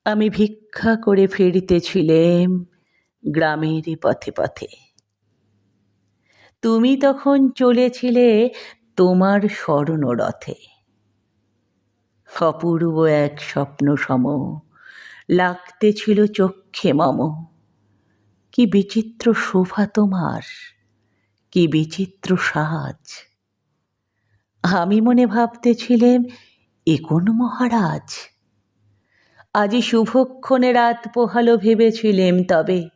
আমি ভিক্ষা করে ফিরিতেছিলেম গ্রামের পথে পথে। তুমি তখন চলেছিলে তোমার স্বর্ণরথে। অপূর্ব এক স্বপ্ন সম লাগতেছিল চক্ষে মম। কি বিচিত্র শোভা তোমার, কি বিচিত্র সাজ। আমি মনে ভাবতেছিলেম, এ কোন মহারাজ? আজি শুভক্ষণে রাত পোহালো ভেবেছিলেম, তবে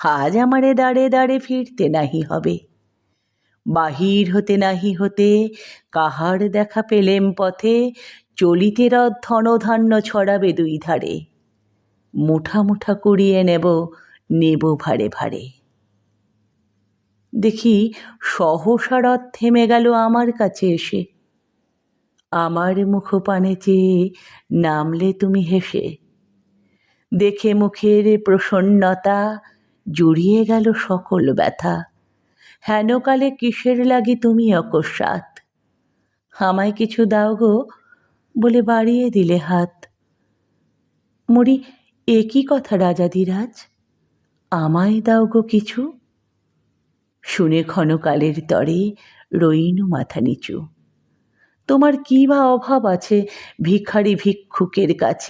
আজ আমারে দাঁড়ে দাঁড়ে ফিরতে নাহি হবে। বাহির হতে নাহি হতে কাহার দেখা পেলেম পথে, চলিতে রথ ধনধান্য ছড়াবে দুই ধারে। মুঠা মুঠা কুড়িয়ে নেব, নেব ভারে ভারে। দেখি সহসা রথ থেমে গেল আমার কাছে এসে। আমার মুখপানে চেয়ে নামলে তুমি হেসে। দেখে মুখের প্রসন্নতা জুড়িয়ে গেল সকল ব্যথা। হেনকালে কিসের লাগি তুমি অকস্মাৎ? আমায় কিছু দাও গো বলে বাড়িয়ে দিলে হাত। মরি, এ কি কথা রাজাধিরাজ? আমায় দাও গো কিছু। শুনে ক্ষণকালের তরে রইনু মাথা নিচু। তোমার কি বা অভাব আছে ভিখারি ভিক্ষুকের কাছে?